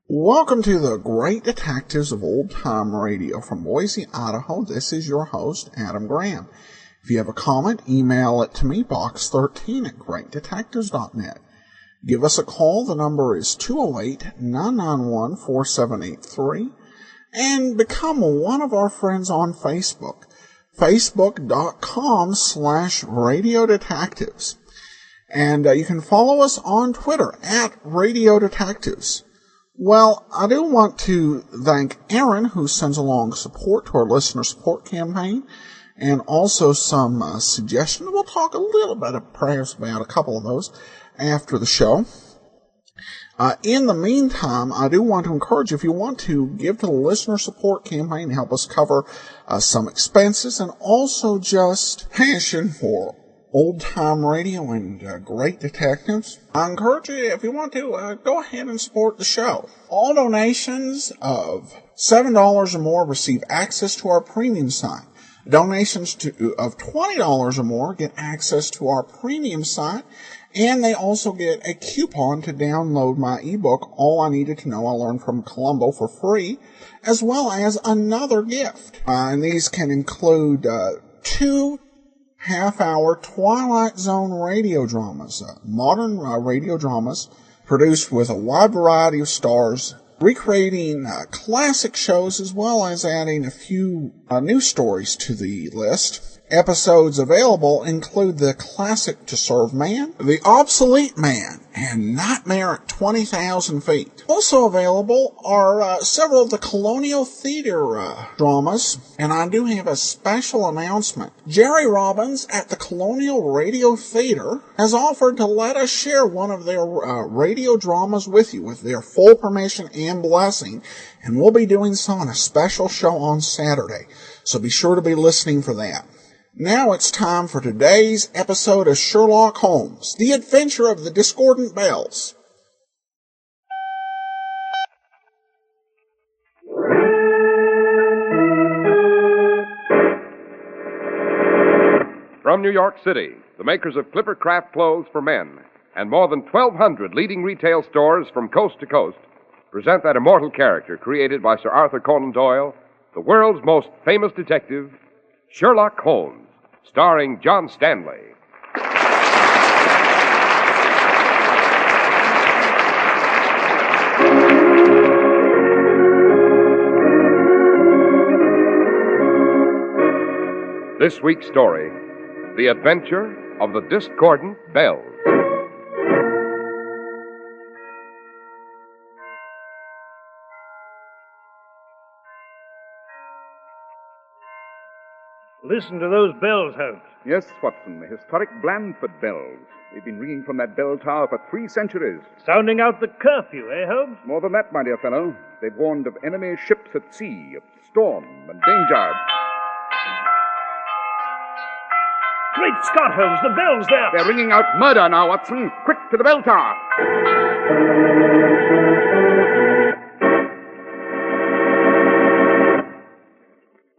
Welcome to the Great Detectives of Old Time Radio from Boise, Idaho. This is your host, Adam Graham. If you have a comment, email it to me, box13@greatdetectives.net. Give us a call. The number is 208-991-4783. And become one of our friends on Facebook, facebook.com/Radio Detectives. And you can follow us on Twitter @Radio Detectives. Well, I do want to thank Aaron, who sends along support to our listener support campaign, and also some suggestions. We'll talk a little bit perhaps about a couple of those after the show. In the meantime, I do want to encourage you, if you want to give to the listener support campaign, help us cover some expenses, and also just passion for old-time radio and great detectives, I encourage you, if you want to, go ahead and support the show. All donations of $7 or more receive access to our premium site. Donations of $20 or more get access to our premium site, and they also get a coupon to download my ebook, All I Needed to Know I Learned from Columbo, for free, as well as another gift. And these can include 2 half-hour Twilight Zone radio dramas, modern radio dramas produced with a wide variety of stars, recreating classic shows as well as adding a few new stories to the list. Episodes available include The Classic to Serve Man, The Obsolete Man, and Nightmare at 20,000 Feet. Also available are several of the Colonial Theater dramas, and I do have a special announcement. Jerry Robbins at the Colonial Radio Theater has offered to let us share one of their radio dramas with you with their full permission and blessing, and we'll be doing so on a special show on Saturday, so be sure to be listening for that. Now it's time for today's episode of Sherlock Holmes, The Adventure of the Discordant Bells. From New York City, the makers of Clipper Craft clothes for men and more than 1,200 leading retail stores from coast to coast present that immortal character created by Sir Arthur Conan Doyle, the world's most famous detective, Sherlock Holmes, starring John Stanley. This week's story, The Adventure of the Discordant Bells. Listen to those bells, Holmes. Yes, Watson, the historic Blandford bells. They've been ringing from that bell tower for 3 centuries. Sounding out the curfew, eh, Holmes? More than that, my dear fellow. They've warned of enemy ships at sea, of storm and danger. Great Scott, Holmes, the bells there! They're ringing out murder now, Watson. Quick to the bell tower.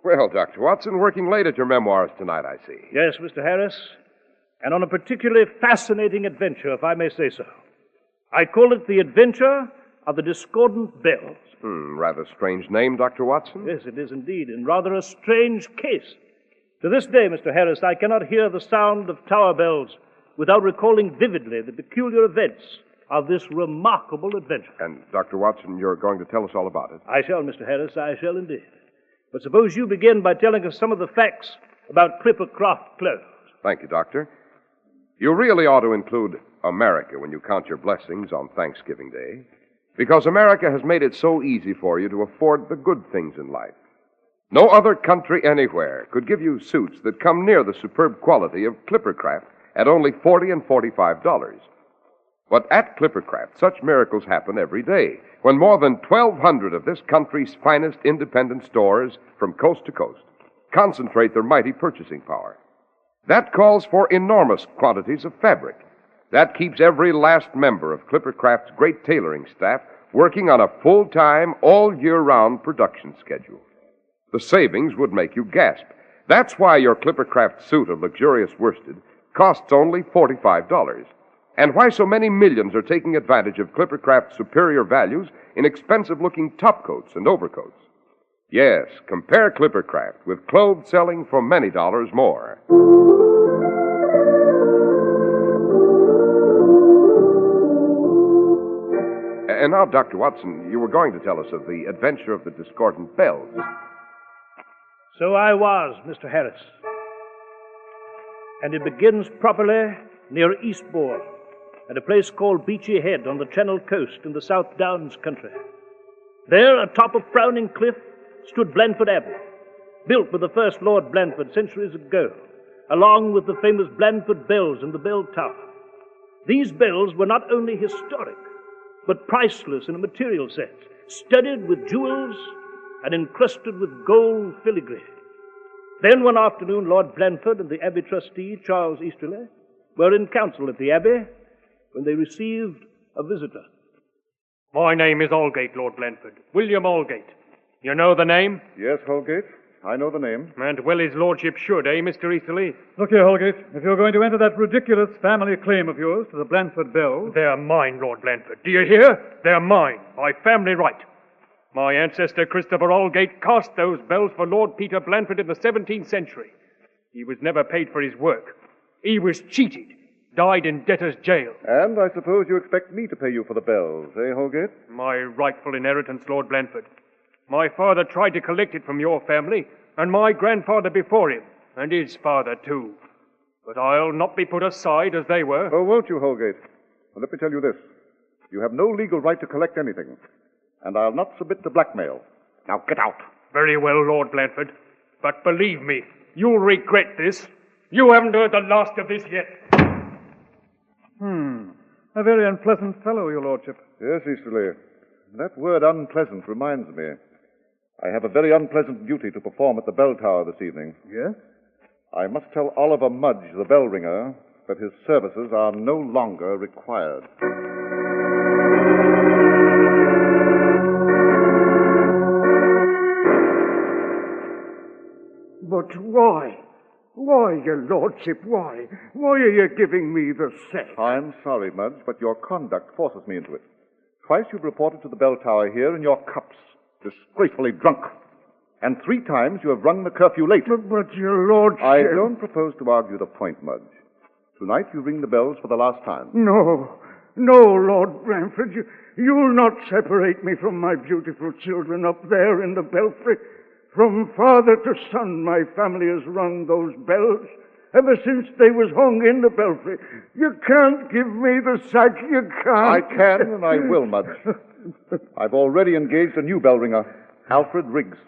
Well, Dr. Watson, working late at your memoirs tonight, I see. Yes, Mr. Harris, and on a particularly fascinating adventure, if I may say so. I call it The Adventure of the Discordant Bells. Rather strange name, Dr. Watson. Yes, it is indeed, and rather a strange case. To this day, Mr. Harris, I cannot hear the sound of tower bells without recalling vividly the peculiar events of this remarkable adventure. And, Dr. Watson, you're going to tell us all about it. I shall, Mr. Harris, I shall indeed. But suppose you begin by telling us some of the facts about Clipper Craft clothes. Thank you, Doctor. You really ought to include America when you count your blessings on Thanksgiving Day, because America has made it so easy for you to afford the good things in life. No other country anywhere could give you suits that come near the superb quality of Clipper Craft at only $40 and $45. But at Clippercraft, such miracles happen every day when more than 1,200 of this country's finest independent stores from coast to coast concentrate their mighty purchasing power. That calls for enormous quantities of fabric. That keeps every last member of Clippercraft's great tailoring staff working on a full-time, all-year-round production schedule. The savings would make you gasp. That's why your Clippercraft suit of luxurious worsted costs only $45, and why so many millions are taking advantage of Clippercraft's superior values in expensive-looking topcoats and overcoats. Yes, compare Clippercraft with clothes selling for many dollars more. And now, Dr. Watson, you were going to tell us of the adventure of the discordant bells. So I was, Mr. Harris. And it begins properly near Eastbourne, at a place called Beachy Head on the Channel Coast in the South Downs country. There, atop a frowning cliff, stood Blandford Abbey, built by the first Lord Blandford centuries ago, along with the famous Blandford bells and the bell tower. These bells were not only historic, but priceless in a material sense, studded with jewels and encrusted with gold filigree. Then one afternoon, Lord Blandford and the Abbey trustee, Charles Easterly, were in council at the Abbey when they received a visitor. My name is Aldgate, Lord Blandford. William Aldgate. You know the name? Yes, Holgate. I know the name. And well his lordship should, eh, Mr. Easterly? Look here, Holgate. If you're going to enter that ridiculous family claim of yours to the Blandford bells... They're mine, Lord Blandford. Do you hear? They're mine, by family right. My ancestor Christopher Aldgate cast those bells for Lord Peter Blandford in the 17th century. He was never paid for his work. He was cheated. Died in debtor's jail. And I suppose you expect me to pay you for the bells, eh, Holgate? My rightful inheritance, Lord Blandford. My father tried to collect it from your family, and my grandfather before him, and his father too. But I'll not be put aside as they were. Oh, won't you, Holgate? Well, let me tell you this. You have no legal right to collect anything, and I'll not submit to blackmail. Now get out. Very well, Lord Blandford. But believe me, you'll regret this. You haven't heard the last of this yet. A very unpleasant fellow, your lordship. Yes, Easterly. That word unpleasant reminds me. I have a very unpleasant duty to perform at the bell tower this evening. Yes? I must tell Oliver Mudge, the bell ringer, that his services are no longer required. But why? Why, your lordship, why? Why are you giving me the sack? I'm sorry, Mudge, but your conduct forces me into it. Twice you've reported to the bell tower here in your cups, disgracefully drunk. And 3 times you have rung the curfew late. But your lordship... I don't propose to argue the point, Mudge. Tonight you ring the bells for the last time. No, Lord Blandford, you'll not separate me from my beautiful children up there in the belfry. From father to son, my family has rung those bells ever since they was hung in the belfry. You can't give me the sack, you can't. I can and I will, Mudge. I've already engaged a new bell ringer, Alfred Riggs.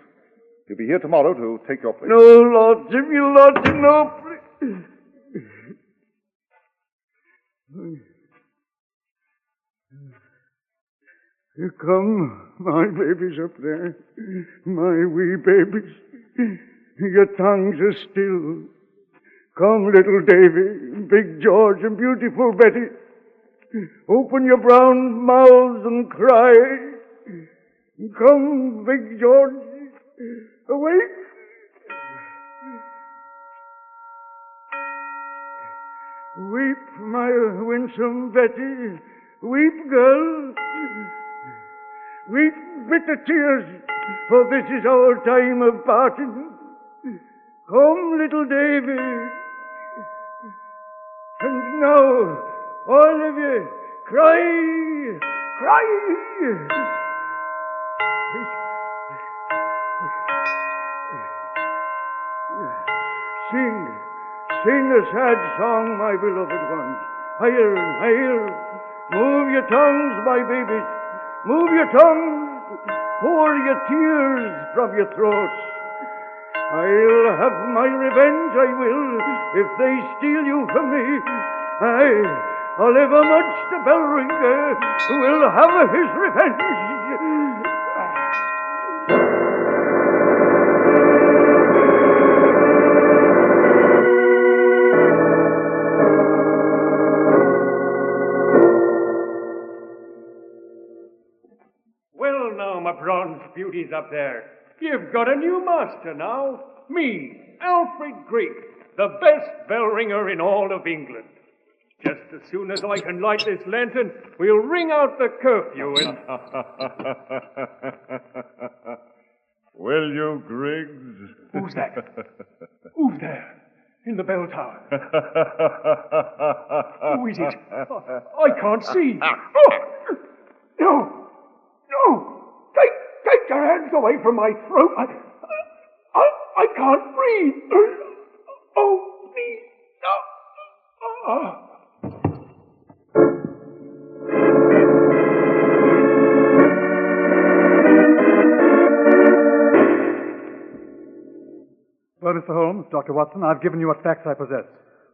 He'll be here tomorrow to take your place. No, lordship, you lordship, no, please. You come, my babies up there, my wee babies. Your tongues are still. Come, little Davy, Big George, and beautiful Betty. Open your brown mouths and cry. Come, Big George, awake. Weep, my winsome Betty, weep, girl. Weep bitter tears, for this is our time of parting. Come, little Davy. And now, all of you, cry, cry. Sing a sad song, my beloved ones. Higher and higher. Move your tongues, my babies. Move your tongues. Pour your tears from your throats. I'll have my revenge, I will, if they steal you from me. Oliver Mudge the bell ringer will have his revenge. Well, now, my bronze beauties up there, you've got a new master now. Me, Alfred Griggs, the best bell ringer in all of England. Just as soon as I can light this lantern, we'll ring out the curfew and... Will you, Griggs? Who's that? Who's there? In the bell tower. Who is it? I can't see. Oh! No! No! Take your hands away from my throat. I can't breathe. Oh, please. No. Well, Mr. Holmes, Dr. Watson, I've given you what facts I possess.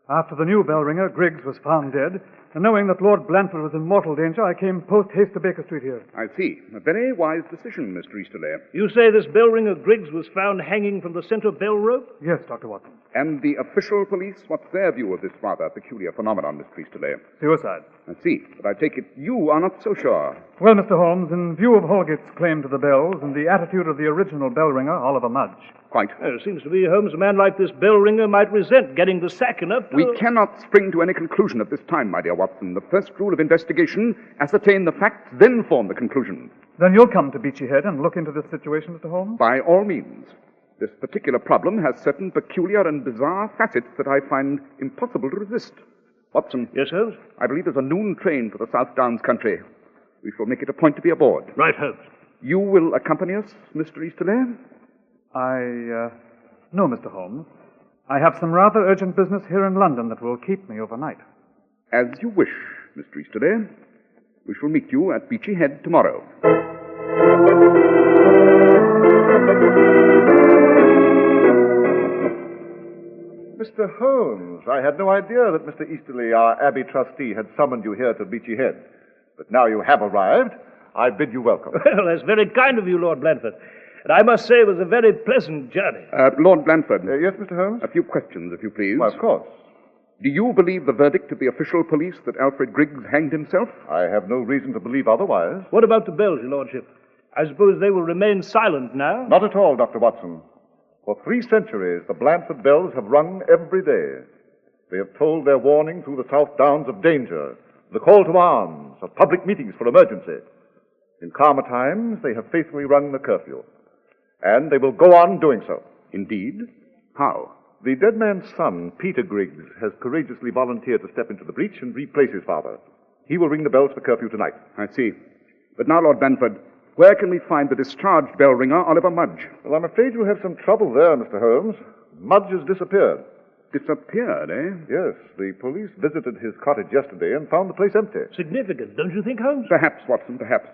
After the new bell ringer, Griggs, was found dead, and knowing that Lord Blandford was in mortal danger, I came post-haste to Baker Street here. I see. A very wise decision, Mr. Easterley. You say this bell ringer Griggs was found hanging from the center bell rope? Yes, Dr. Watson. And the official police, what's their view of this rather peculiar phenomenon, Mr. Easterley? Suicide. I see. But I take it you are not so sure. Well, Mr. Holmes, in view of Holgate's claim to the bells and the attitude of the original bell ringer, Oliver Mudge. Quite. It seems to me, Holmes, a man like this bell ringer might resent getting the sack enough to... We cannot spring to any conclusion at this time, my dear Watson. The first rule of investigation, ascertain the facts, then form the conclusion. Then you'll come to Beachy Head and look into this situation, Mr. Holmes? By all means. This particular problem has certain peculiar and bizarre facets that I find impossible to resist. Watson. Yes, Holmes? I believe there's a noon train for the South Downs country. We shall make it a point to be aboard. Right, Holmes. You will accompany us, Mr. Easterley? No, Mr. Holmes. I have some rather urgent business here in London that will keep me overnight. As you wish, Mr. Easterley. We shall meet you at Beachy Head tomorrow. Mr. Holmes, I had no idea that Mr. Easterley, our Abbey trustee, had summoned you here to Beachy Head. But now you have arrived, I bid you welcome. Well, that's very kind of you, Lord Blandford. And I must say it was a very pleasant journey. Lord Blandford. Yes, Mr. Holmes? A few questions, if you please. Well, of course. Do you believe the verdict of the official police that Alfred Griggs hanged himself? I have no reason to believe otherwise. What about the bells, your lordship? I suppose they will remain silent now? Not at all, Dr. Watson. For 3 centuries, the Blandford bells have rung every day. They have tolled their warning through the South Downs of danger, the call to arms, of public meetings for emergency. In calmer times, they have faithfully rung the curfew. And they will go on doing so. Indeed? How? The dead man's son, Peter Griggs, has courageously volunteered to step into the breach and replace his father. He will ring the bells for curfew tonight. I see. But now, Lord Blandford, where can we find the discharged bell ringer, Oliver Mudge? Well, I'm afraid you'll have some trouble there, Mr. Holmes. Mudge has disappeared. Disappeared, eh? Yes, the police visited his cottage yesterday and found the place empty. Significant, don't you think, Holmes? Perhaps, Watson, perhaps.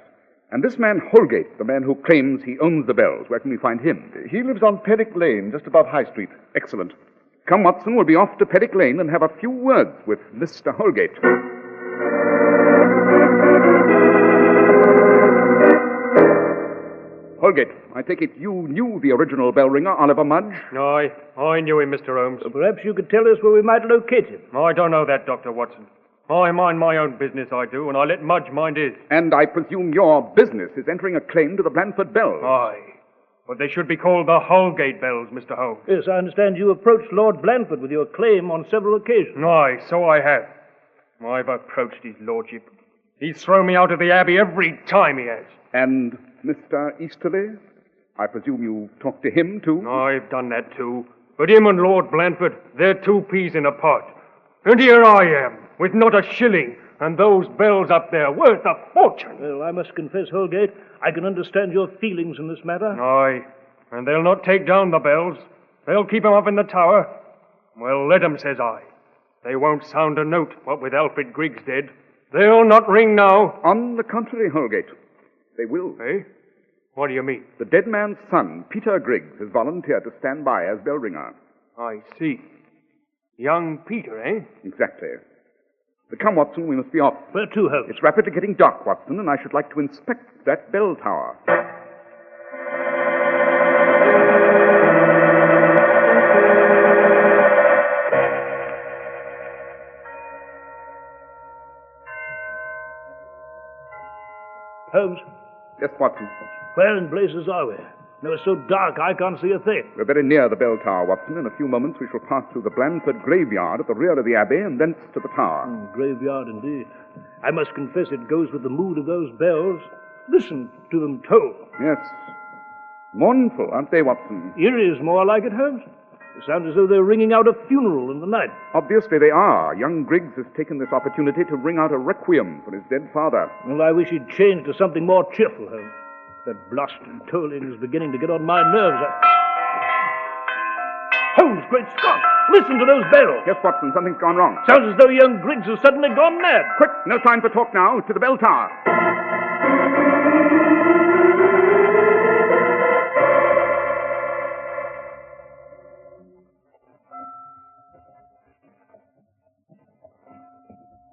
And this man Holgate, the man who claims he owns the bells, where can we find him? He lives on Perrick Lane, just above High Street. Excellent. Come, Watson, we'll be off to Perrick Lane and have a few words with Mr. Holgate. Holgate, I take it you knew the original bell ringer, Oliver Mudge? I knew him, Mr. Holmes. Perhaps you could tell us where we might locate him. I don't know that, Dr. Watson. I mind my own business, I do, and I let Mudge mind his. And I presume your business is entering a claim to the Blandford bells. Aye. But they should be called the Holgate bells, Mr. Holmes. Yes, I understand you approached Lord Blandford with your claim on several occasions. Aye, so I have. I've approached his lordship. He's thrown me out of the Abbey every time he has. And Mr. Easterley? I presume you talked to him, too? I've done that, too. But him and Lord Blandford, they're 2 peas in a pod. And here I am, with not a shilling, and those bells up there worth a fortune. Well, I must confess, Holgate, I can understand your feelings in this matter. Aye, and they'll not take down the bells. They'll keep 'em up in the tower. Well, let 'em, says I. They won't sound a note, what with Alfred Griggs dead. They'll not ring now. On the contrary, Holgate, they will. Eh? What do you mean? The dead man's son, Peter Griggs, has volunteered to stand by as bell ringer. I see. Young Peter, eh? Exactly. But come, Watson, we must be off. Where to, Holmes? It's rapidly getting dark, Watson, and I should like to inspect that bell tower. Holmes, Yes, Watson. where in blazes are we? No, it's so dark I can't see a thing. We're very near the bell tower, Watson. In a few moments we shall pass through the Blandford graveyard at the rear of the abbey and thence to the tower. Graveyard indeed. I must confess it goes with the mood of those bells. Listen to them toll. Yes. Mournful, aren't they, Watson? Eerie is more like it, Holmes. It sounds as though they're ringing out a funeral in the night. Obviously they are. Young Griggs has taken this opportunity to ring out a requiem for his dead father. Well, I wish he'd changed to something more cheerful, Holmes. That blasted tolling is beginning to get on my nerves. Holmes, great Scott! Listen to those bells! Yes, Watson, something's gone wrong. Sounds as though young Griggs has suddenly gone mad. Quick, no time for talk now. To the bell tower.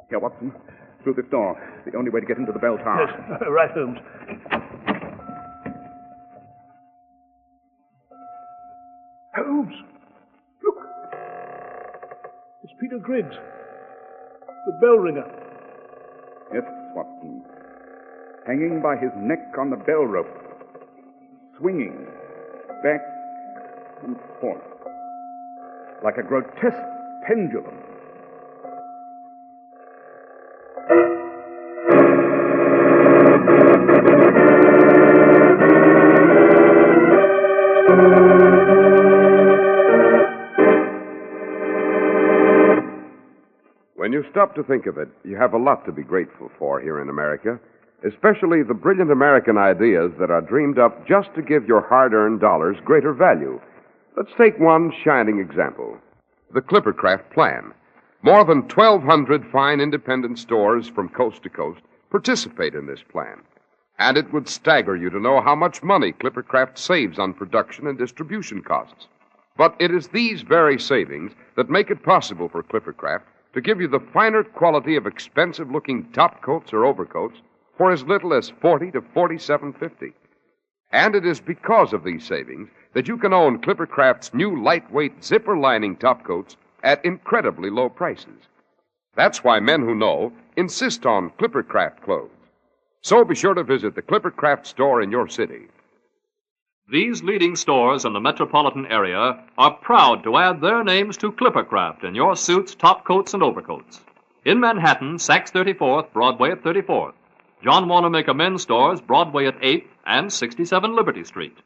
Here, Watson. Through this door. It's the only way to get into the bell tower. Yes, right, Holmes. Holmes! Look! It's Peter Griggs. The bell ringer. Yes, Watson. Hanging by his neck on the bell rope. Swinging back and forth. Like a grotesque pendulum. When you stop to think of it, you have a lot to be grateful for here in America, especially the brilliant American ideas that are dreamed up just to give your hard-earned dollars greater value. Let's take one shining example, the Clippercraft Plan. More than 1,200 fine independent stores from coast to coast participate in this plan. And it would stagger you to know how much money Clippercraft saves on production and distribution costs. But it is these very savings that make it possible for Clippercraft to give you the finer quality of expensive-looking top coats or overcoats for as little as $40 to $47.50. And it is because of these savings that you can own Clippercraft's new lightweight zipper-lining top coats at incredibly low prices. That's why men who know insist on Clippercraft clothes. So be sure to visit the Clippercraft store in your city. These leading stores in the metropolitan area are proud to add their names to Clippercraft in your suits, top coats, and overcoats. In Manhattan, Saks 34th, Broadway at 34th. John Wanamaker Men's Stores, Broadway at 8th and 67 Liberty Street.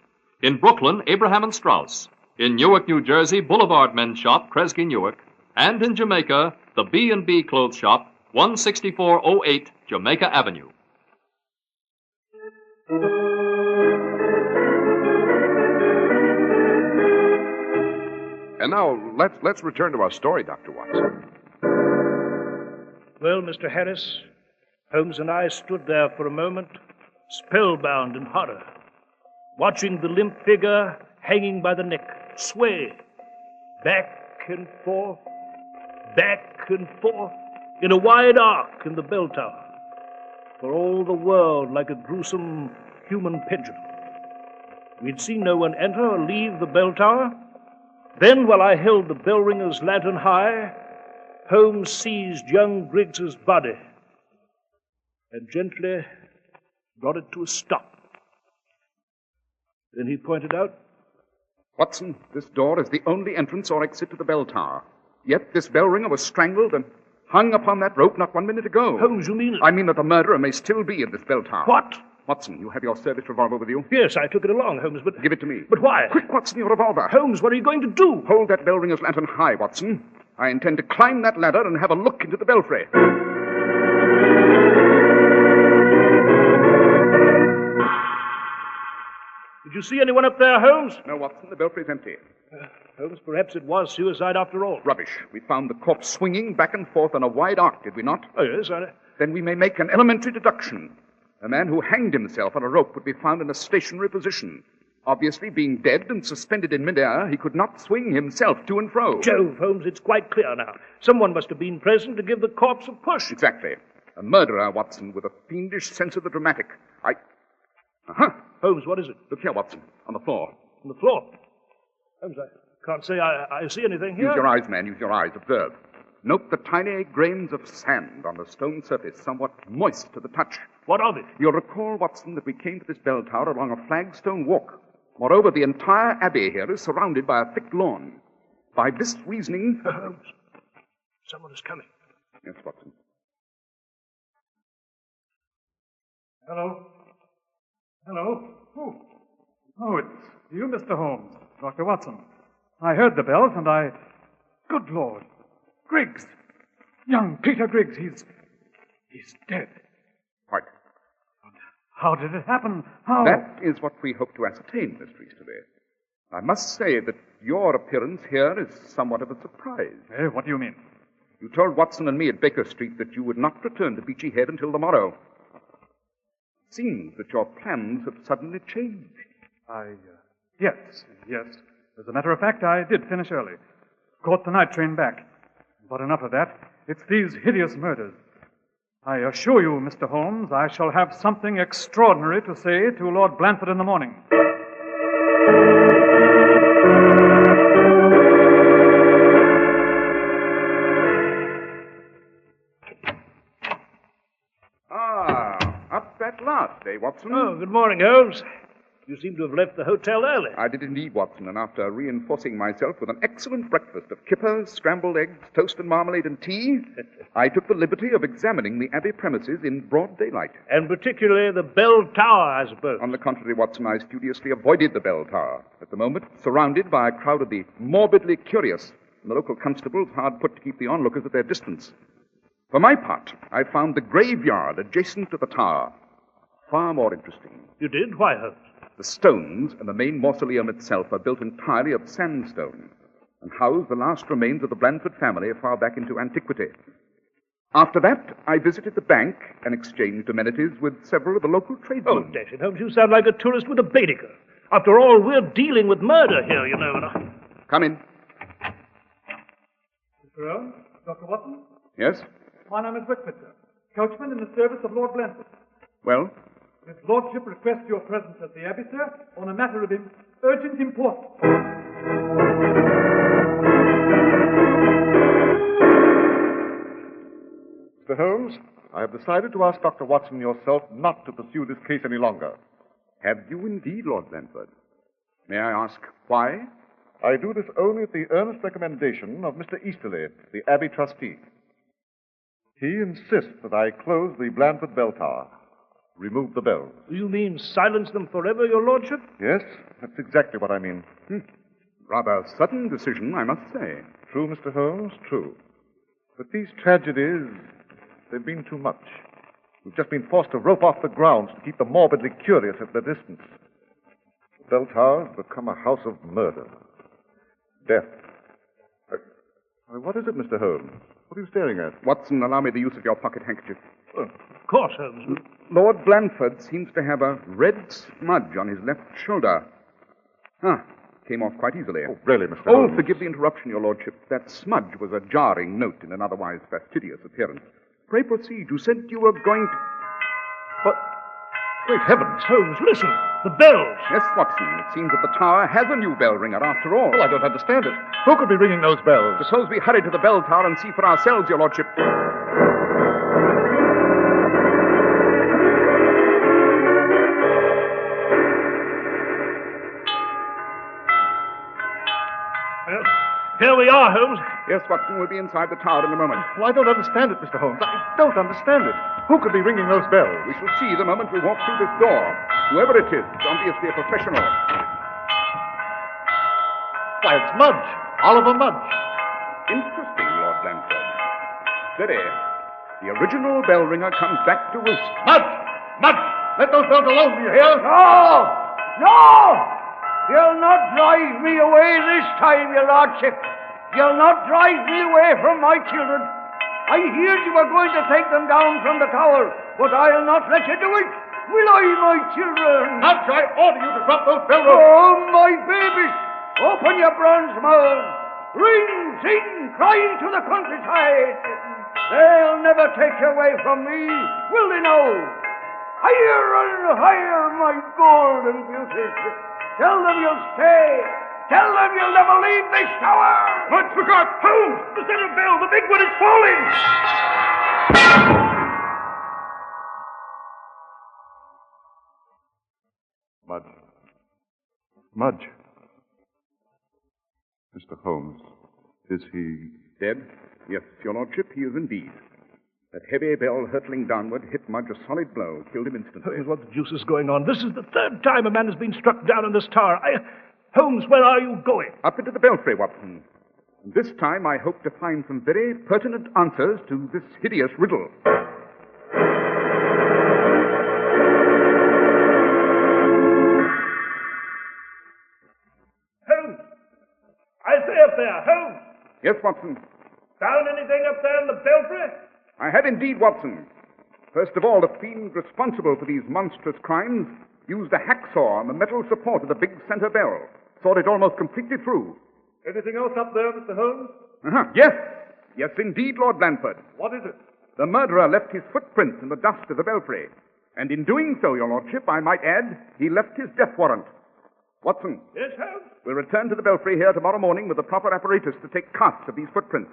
In Brooklyn, Abraham and Strauss. In Newark, New Jersey, Boulevard Men's Shop, Kresge Newark. And in Jamaica, the B&B Clothes Shop, 16408 Jamaica Avenue. And now, let's return to our story, Dr. Watson. Well, Mr. Harris, Holmes and I stood there for a moment, spellbound in horror, watching the limp figure hanging by the neck sway back and forth, in a wide arc in the bell tower, for all the world like a gruesome human pendulum. We'd seen no one enter or leave the bell tower. Then, while I held the bell ringer's lantern high, Holmes seized young Griggs's body and gently brought it to a stop. Then he pointed out, Watson, this door is the only entrance or exit to the bell tower. Yet this bell ringer was strangled and hung upon that rope not 1 minute ago. Holmes, you mean... I mean that the murderer may still be in this bell tower. What? Watson, you have your service revolver with you? Yes, I took it along, Holmes, but... Give it to me. But why? Quick, Watson, your revolver. Holmes, what are you going to do? Hold that bell ringer's lantern high, Watson. I intend to climb that ladder and have a look into the belfry. Did you see anyone up there, Holmes? No, Watson, the belfry's empty. Holmes, perhaps it was suicide after all. Rubbish. We found the corpse swinging back and forth on a wide arc, did we not? Oh, yes, Then we may make an elementary deduction. A man who hanged himself on a rope would be found in a stationary position. Obviously, being dead and suspended in midair, he could not swing himself to and fro. Jove, Holmes, it's quite clear now. Someone must have been present to give the corpse a push. Exactly. A murderer, Watson, with a fiendish sense of the dramatic. Holmes, what is it? Look here, Watson, on the floor. On the floor? Holmes, I can't say I see anything here. Use your eyes, man, use your eyes. Observe. Note the tiny grains of sand on the stone surface, somewhat moist to the touch. What of it? You'll recall, Watson, that we came to this bell tower along a flagstone walk. Moreover, the entire abbey here is surrounded by a thick lawn. By this reasoning... Holmes, someone is coming. Yes, Watson. Hello? Hello? Who? Oh, it's you, Mr. Holmes. Dr. Watson. I heard the bells and I... Good Lord. Griggs. Young Peter Griggs. He's dead. Right. How did it happen? How? That is what we hope to ascertain, Miss Easterly. I must say that your appearance here is somewhat of a surprise. What do you mean? You told Watson and me at Baker Street that you would not return to Beachy Head until the morrow. It seems that your plans have suddenly changed. Yes. As a matter of fact, I did finish early. Caught the night train back. But enough of that. It's these hideous murders. I assure you, Mr. Holmes, I shall have something extraordinary to say to Lord Blandford in the morning. Up at last, eh, Watson? Oh, good morning, Holmes. You seem to have left the hotel early. I did indeed, Watson, and after reinforcing myself with an excellent breakfast of kippers, scrambled eggs, toast and marmalade and tea, I took the liberty of examining the Abbey premises in broad daylight. And particularly the bell tower, I suppose. On the contrary, Watson, I studiously avoided the bell tower. At the moment, surrounded by a crowd of the morbidly curious, and the local constables hard put to keep the onlookers at their distance. For my part, I found the graveyard adjacent to the tower far more interesting. You did? Why, Holmes? The stones and the main mausoleum itself are built entirely of sandstone and house the last remains of the Blandford family far back into antiquity. After that, I visited the bank and exchanged amenities with several of the local tradesmen. Oh, dash it, Holmes, you sound like a tourist with a Baedeker. After all, we're dealing with murder here, you know. Come in. Mr. Holmes? Dr. Watson? Yes? My name is Whitford, sir. Coachman in the service of Lord Blandford. Well? His Lordship requests your presence at the Abbey, sir, on a matter of urgent importance. Mr. Holmes, I have decided to ask Dr. Watson yourself not to pursue this case any longer. Have you indeed, Lord Blandford? May I ask why? I do this only at the earnest recommendation of Mr. Easterly, the Abbey trustee. He insists that I close the Blandford bell tower. Remove the bells. You mean silence them forever, your lordship? Yes, that's exactly what I mean. Rather sudden decision, I must say. True, Mr. Holmes, true. But these tragedies, they've been too much. We've just been forced to rope off the grounds to keep the morbidly curious at their distance. The bell tower's become a house of murder. Death. What is it, Mr. Holmes? What are you staring at? Watson, allow me the use of your pocket handkerchief. Of course, Holmes. Lord Blandford seems to have a red smudge on his left shoulder. Came off quite easily. Oh, really, Mr. Holmes? Oh, forgive the interruption, your lordship. That smudge was a jarring note in an otherwise fastidious appearance. Pray proceed. You said you were going to... What? Great heavens. Holmes, listen. The bells. Yes, Watson. It seems that the tower has a new bell ringer after all. Oh, I don't understand it. Who could be ringing those bells? Suppose we hurry to the bell tower and see for ourselves, your lordship. Well, here we are, Holmes. Yes, Watson, we'll be inside the tower in a moment. Well, I don't understand it, Mr. Holmes. I don't understand it. Who could be ringing those bells? We shall see the moment we walk through this door. Whoever it is, it's obviously a professional. Why, it's Mudge. Oliver Mudge. Interesting, Lord Blandford. Steady. The original bell ringer comes back to roost. Mudge! Mudge! Let those bells alone, do you hear? No! No! You'll not drive me away this time, your lordship. You'll not drive me away from my children. I heard you were going to take them down from the tower, but I'll not let you do it. Will I, my children? Not I order you to drop those bell ropes. Oh, my babies! Open your bronze mouths! Ring, sing, cry into the countryside! They'll never take you away from me, will they now? Higher and higher, my golden beauties! Tell them you'll stay! Tell them you'll never leave this tower! Mudge, look out! Holmes! The center bell! The big one is falling! Mudge. Mr. Holmes, is he... Dead? Yes, your lordship, he is indeed. That heavy bell hurtling downward hit Mudge a solid blow, killed him instantly. Holmes, what the deuce is going on? This is the third time a man has been struck down in this tower. Holmes, where are you going? Up into the belfry, Watson. And this time I hope to find some very pertinent answers to this hideous riddle. Holmes! I say up there, Holmes! Yes, Watson. Found anything up there in the belfry? I have indeed, Watson. First of all, the fiend responsible for these monstrous crimes used a hacksaw on the metal support of the big center bell, sawed it almost completely through. Anything else up there, Mr. Holmes? Yes. Yes, indeed, Lord Blandford. What is it? The murderer left his footprints in the dust of the belfry. And in doing so, your lordship, I might add, he left his death warrant. Watson. Yes, Holmes? We'll return to the belfry here tomorrow morning with the proper apparatus to take casts of these footprints.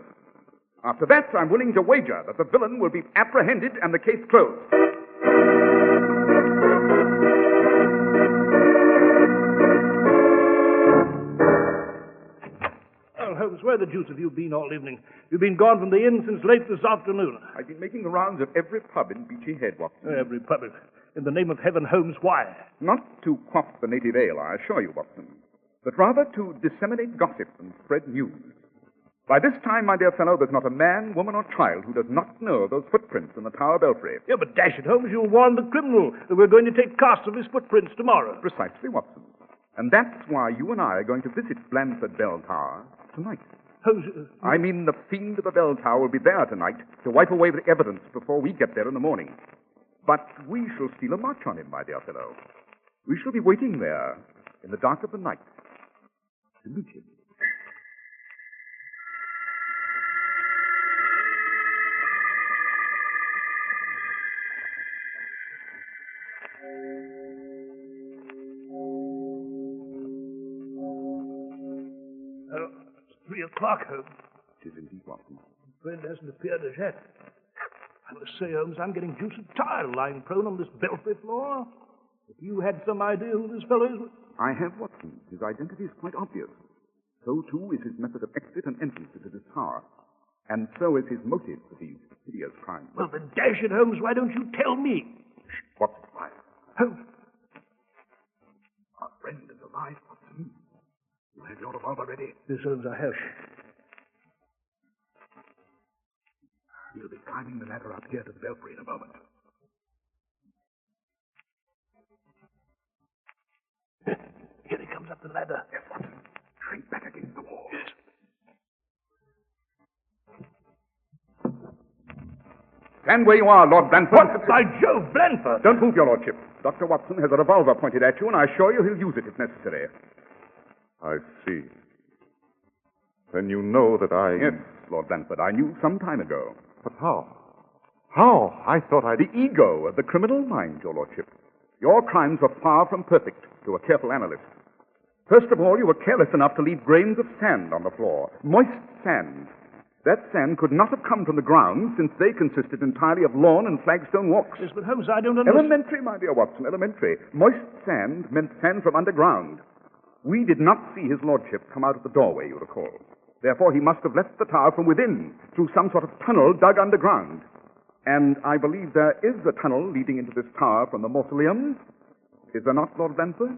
After that, I'm willing to wager that the villain will be apprehended and the case closed. Well, Holmes, where the deuce have you been all evening? You've been gone from the inn since late this afternoon. I've been making the rounds of every pub in Beachy Head, Watson. Every public. In the name of heaven, Holmes, why? Not to quaff the native ale, I assure you, Watson, but rather to disseminate gossip and spread news. By this time, my dear fellow, there's not a man, woman, or child who does not know those footprints in the Tower belfry. Yeah, but dash it, Holmes, you warned the criminal that we're going to take casts of his footprints tomorrow. Precisely, Watson. And that's why you and I are going to visit Blandford Bell Tower tonight. Holmes... I mean, the fiend of the bell tower will be there tonight to wipe away the evidence before we get there in the morning. But we shall steal a march on him, my dear fellow. We shall be waiting there in the dark of the night to meet him. It's 3 o'clock, Holmes. It is indeed, Watson. Friend hasn't appeared as yet. I must say, Holmes, I'm getting juiced tired lying prone on this belfry floor. If you had some idea who this fellow is... I have, Watson. His identity is quite obvious. So, too, is his method of exit and entrance into this tower. And so is his motive for these hideous crimes. Well, then, dash it, Holmes, why don't you tell me? Watson, quiet. Holmes. Our friend is alive, Watson. You have your revolver ready? Yes, Holmes, I have. We'll be climbing the ladder up here to the belfry in a moment. Here he comes up the ladder. Yes, Watson. Shrink back against the wall. Yes. Stand where you are, Lord Blandford. What? By Jove, Blandford! Don't move, your lordship. Dr. Watson has a revolver pointed at you, and I assure you he'll use it if necessary. I see. Then you know that I... Yes, Lord Blandford, I knew some time ago. But how? How? I thought I'd... The ego of the criminal mind, your lordship. Your crimes were far from perfect to a careful analyst. First of all, you were careless enough to leave grains of sand on the floor. Moist sand. That sand could not have come from the ground, since they consisted entirely of lawn and flagstone walks. Yes, but Holmes, I don't understand. Elementary, my dear Watson, elementary. Moist sand meant sand from underground. We did not see his lordship come out of the doorway, you recall. Therefore, he must have left the tower from within, through some sort of tunnel dug underground. And I believe there is a tunnel leading into this tower from the mausoleum. Is there not, Lord Blandford?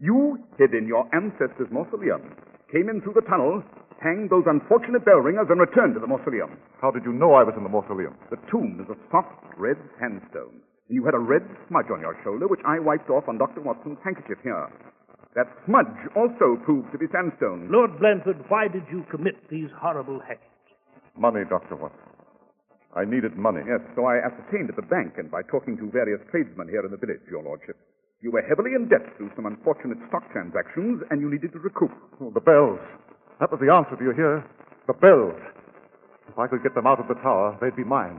You hid in your ancestors' mausoleum, came in through the tunnel, hanged those unfortunate bell ringers, and returned to the mausoleum. How did you know I was in the mausoleum? The tomb is a soft red sandstone. And you had a red smudge on your shoulder, which I wiped off on Dr. Watson's handkerchief here. That smudge also proved to be sandstone. Lord Blandford, why did you commit these horrible acts? Money, Dr. Watson. I needed money. Yes, so I ascertained at the bank and by talking to various tradesmen here in the village, Your Lordship. You were heavily in debt through some unfortunate stock transactions, and you needed to recoup. Oh, the bells. That was the answer, do you hear? The bells. If I could get them out of the tower, they'd be mine.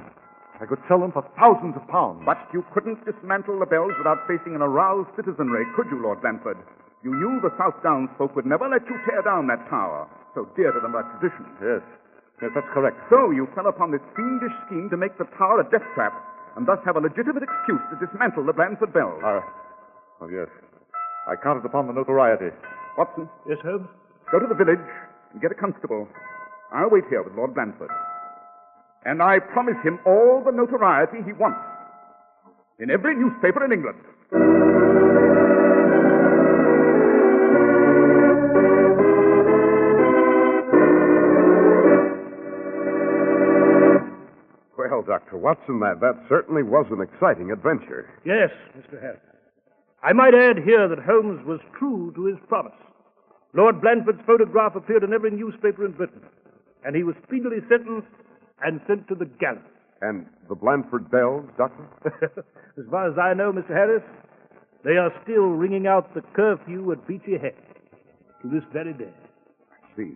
I could sell them for thousands of pounds. But you couldn't dismantle the bells without facing an aroused citizenry, could you, Lord Blandford? You knew the South Downs folk would never let you tear down that tower, so dear to them by tradition. Yes, that's correct. So you fell upon this fiendish scheme to make the tower a death trap, and thus have a legitimate excuse to dismantle the Blandford bells. Oh, yes. I counted upon the notoriety. Watson? Yes, Holmes? Go to the village and get a constable. I'll wait here with Lord Blandford. And I promise him all the notoriety he wants. In every newspaper in England. Well, Dr. Watson, that certainly was an exciting adventure. Yes, Mr. Harris. I might add here that Holmes was true to his promise. Lord Blandford's photograph appeared in every newspaper in Britain, and he was speedily sentenced and sent to the gallows. And the Blandford bells, Doctor? As far as I know, Mr. Harris, they are still ringing out the curfew at Beachy Head to this very day. I see.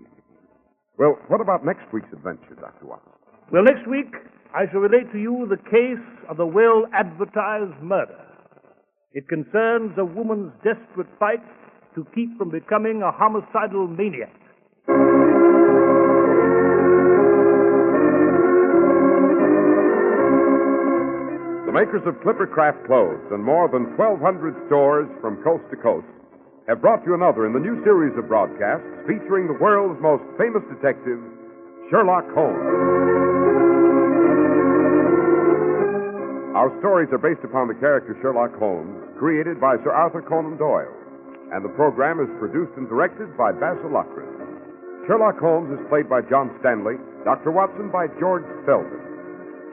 Well, what about next week's adventure, Dr. Watson? Well, next week, I shall relate to you the case of the well-advertised murder. It concerns a woman's desperate fight to keep from becoming a homicidal maniac. The makers of Clippercraft clothes and more than 1,200 stores from coast to coast have brought you another in the new series of broadcasts featuring the world's most famous detective, Sherlock Holmes. Our stories are based upon the character Sherlock Holmes, created by Sir Arthur Conan Doyle, and the program is produced and directed by Basil Lockridge. Sherlock Holmes is played by John Stanley, Dr. Watson by George Spelman.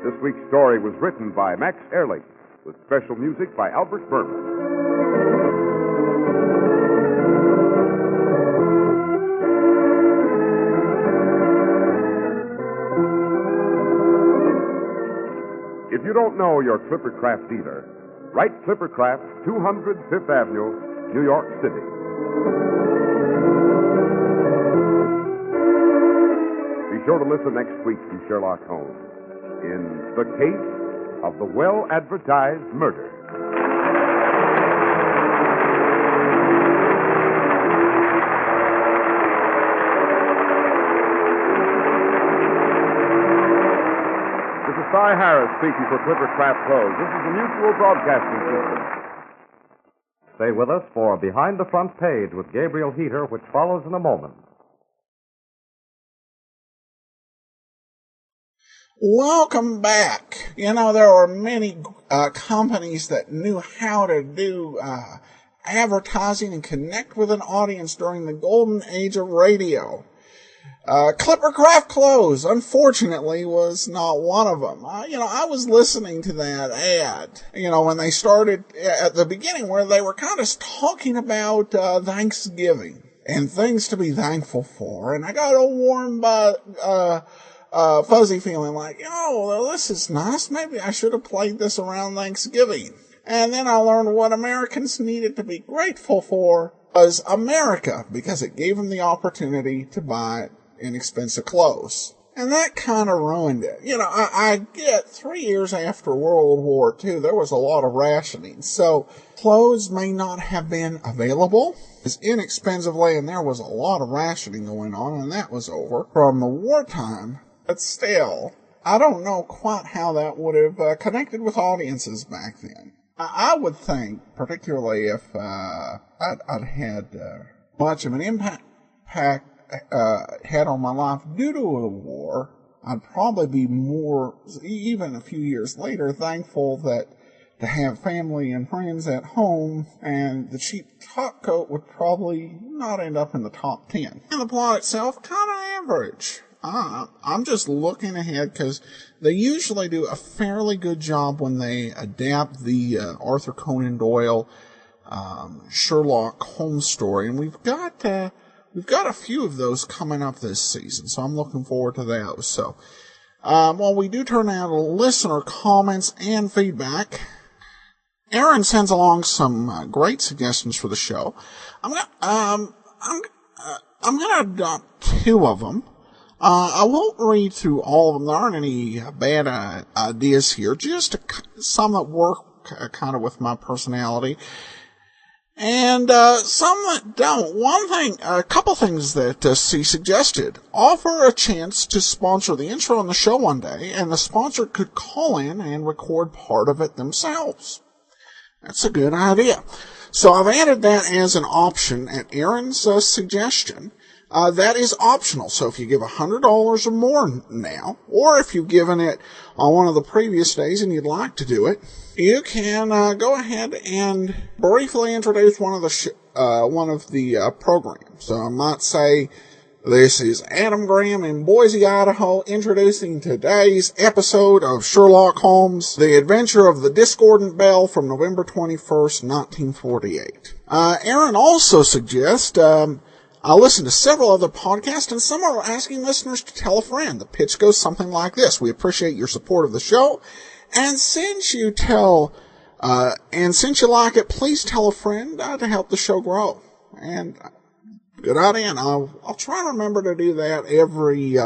This week's story was written by Max Ehrlich, with special music by Albert Berman. If you don't know your Clippercraft dealer, write Clippercraft, 200 Fifth Avenue, New York City. Be sure to listen next week to Sherlock Holmes in The Case of the Well-Advertised Murder. Cy Harris speaking for Clippercraft Clothes. This is the Mutual Broadcasting System. Stay with us for Behind the Front Page with Gabriel Heater, which follows in a moment. Welcome back. You know, there are many companies that knew how to do advertising and connect with an audience during the golden age of radio. Clippercraft Clothes, unfortunately, was not one of them. I was listening to that ad, when they started at the beginning where they were kind of talking about Thanksgiving and things to be thankful for. And I got a warm, fuzzy feeling like, well, this is nice. Maybe I should have played this around Thanksgiving. And then I learned what Americans needed to be grateful for was America, because it gave them the opportunity to buy inexpensive clothes. And that kind of ruined it. I get 3 years after World War II, there was a lot of rationing. So clothes may not have been available as inexpensively, and there was a lot of rationing going on, and that was over from the wartime. But still, I don't know quite how that would have connected with audiences back then. I would think, particularly if I'd had much of an impact had on my life due to the war, I'd probably be more, even a few years later, thankful that to have family and friends at home, and the cheap top coat would probably not end up in the top 10. And the plot itself, kind of average. I'm just looking ahead because they usually do a fairly good job when they adapt the Arthur Conan Doyle Sherlock Holmes story, and we've got a few of those coming up this season, so I'm looking forward to those. So We do turn out listener comments and feedback. Aaron sends along some great suggestions for the show. I'm gonna adopt two of them. I won't read through all of them. There aren't any bad ideas here. Just some that work kind of with my personality, and some that don't. A couple things that he suggested: offer a chance to sponsor the intro on the show one day, and the sponsor could call in and record part of it themselves. That's a good idea. So I've added that as an option at Aaron's suggestion. That is optional. So if you give $100 or more now, or if you've given it on one of the previous days and you'd like to do it, you can go ahead and briefly introduce one of the programs. So I might say, this is Adam Graham in Boise, Idaho, introducing today's episode of Sherlock Holmes, The Adventure of the Discordant Bell from November 21st, 1948. Aaron also suggests, I listen to several other podcasts, and some are asking listeners to tell a friend. The pitch goes something like this: we appreciate your support of the show, and since you like it, please tell a friend to help the show grow. And good idea, and I'll try to remember to do that every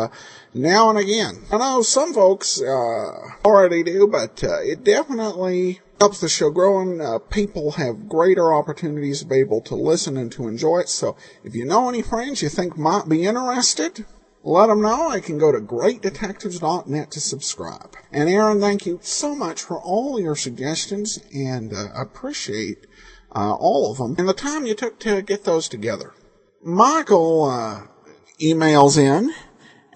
now and again. I know some folks already do, but it definitely helps the show grow, and people have greater opportunities to be able to listen and to enjoy it. So if you know any friends you think might be interested, let them know. They can go to greatdetectives.net to subscribe. And Aaron, thank you so much for all your suggestions, and I appreciate all of them and the time you took to get those together. Michael emails in,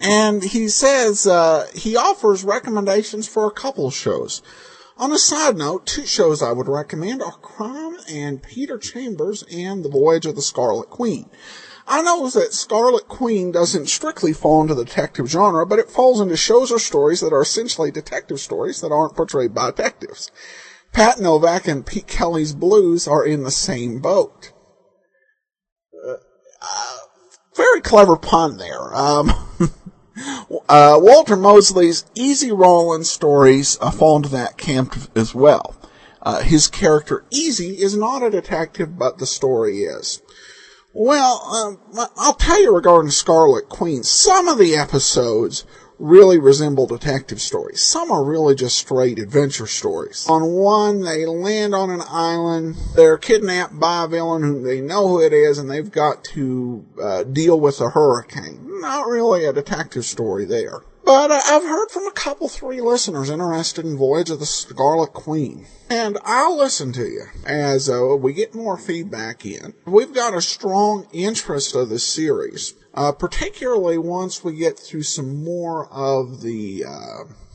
and he says he offers recommendations for a couple of shows. On a side note, two shows I would recommend are Crime and Peter Chambers and The Voyage of the Scarlet Queen. I know that Scarlet Queen doesn't strictly fall into the detective genre, but it falls into shows or stories that are essentially detective stories that aren't portrayed by detectives. Pat Novak and Pete Kelly's Blues are in the same boat. Very clever pun there. Walter Mosley's Easy Rollin' stories fall into that camp as well. His character Easy is not a detective, but the story is. Well, I'll tell you regarding Scarlet Queen, some of the episodes really resemble detective stories. Some are really just straight adventure stories. On one, they land on an island, they're kidnapped by a villain who they know who it is, and they've got to deal with a hurricane. Not really a detective story there. But I've heard from three listeners interested in Voyage of the Scarlet Queen. And I'll listen to you as we get more feedback in. We've got a strong interest of this series, particularly once we get through some more of the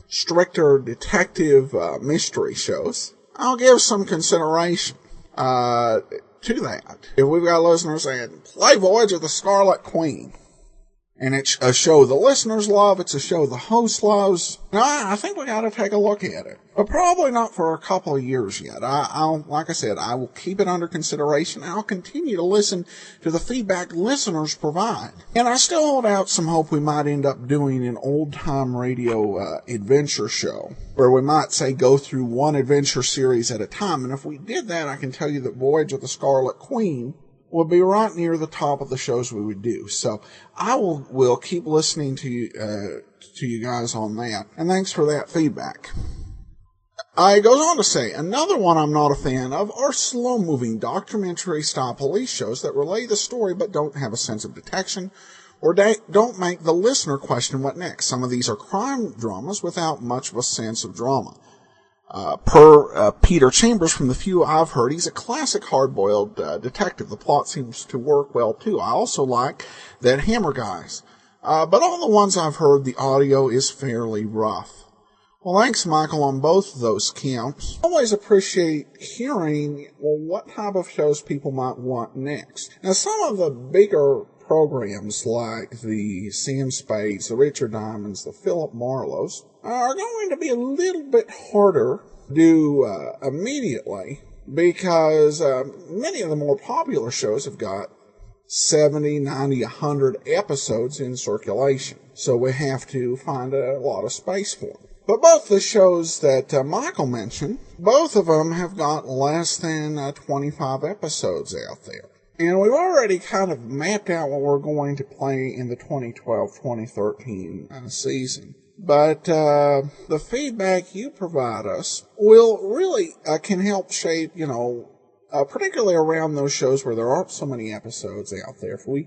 stricter detective mystery shows. I'll give some consideration to that. If we've got listeners saying, play Voyage of the Scarlet Queen, and it's a show the listeners love, it's a show the host loves, I think we gotta take a look at it. But probably not for a couple of years yet. Like I said, I will keep it under consideration, and I'll continue to listen to the feedback listeners provide. And I still hold out some hope we might end up doing an old-time radio adventure show, where we might, say, go through one adventure series at a time. And if we did that, I can tell you that Voyage of the Scarlet Queen will be right near the top of the shows we would do. So I will keep listening to you guys on that. And thanks for that feedback. It goes on to say, another one I'm not a fan of are slow-moving documentary-style police shows that relay the story but don't have a sense of detection, or don't make the listener question what next. Some of these are crime dramas without much of a sense of drama. Peter Chambers, from the few I've heard, he's a classic hard-boiled detective. The plot seems to work well, too. I also like that Hammer Guys. But all the ones I've heard, the audio is fairly rough. Well, thanks, Michael, on both of those counts. I always appreciate hearing, what type of shows people might want next. Now, some of the bigger programs like the Sam Spades, the Richard Diamonds, the Philip Marlowes are going to be a little bit harder to do immediately, because many of the more popular shows have got 70, 90, 100 episodes in circulation. So we have to find a lot of space for them. But both the shows that Michael mentioned, both of them have got less than 25 episodes out there. And we've already kind of mapped out what we're going to play in the 2012-2013 season. But the feedback you provide us will really can help shape, particularly around those shows where there aren't so many episodes out there. If we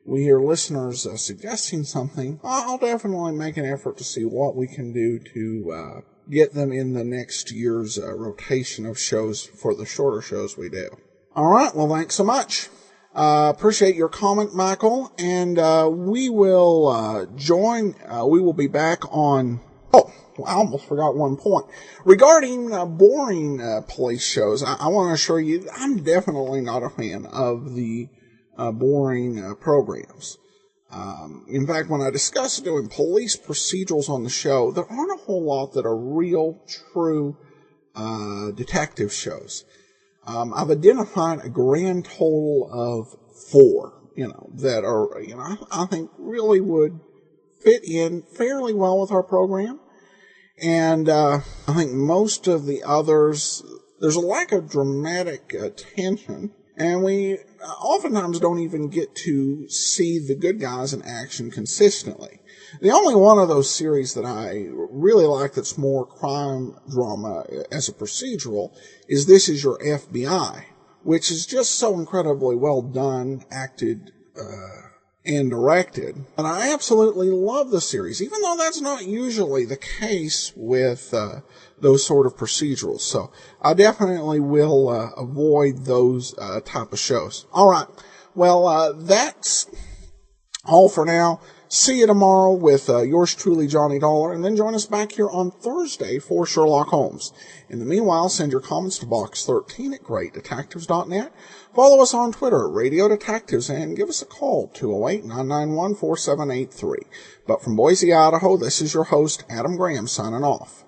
hear listeners suggesting something, I'll definitely make an effort to see what we can do to get them in the next year's rotation of shows for the shorter shows we do. All right, well, thanks so much. Appreciate your comment, Michael, and we will we will be back on... Oh, I almost forgot one point. Regarding boring police shows, I want to assure you I'm definitely not a fan of the boring programs. In fact, when I discussed doing police procedurals on the show, there aren't a whole lot that are real, true detective shows. I've identified a grand total of 4, that are, I think really would fit in fairly well with our program. And I think most of the others, there's a lack of dramatic tension, and we oftentimes don't even get to see the good guys in action consistently. The only one of those series that I really like that's more crime drama as a procedural is This Is Your FBI, which is just so incredibly well done, acted, and directed. And I absolutely love the series, even though that's not usually the case with those sort of procedurals. So I definitely will avoid those type of shows. All right. Well, that's all for now. See you tomorrow with yours truly, Johnny Dollar, and then join us back here on Thursday for Sherlock Holmes. In the meanwhile, send your comments to Box 13 at greatdetectives.net. Follow us on Twitter at Radio Detectives, and give us a call, 208-991-4783. But from Boise, Idaho, this is your host, Adam Graham, signing off.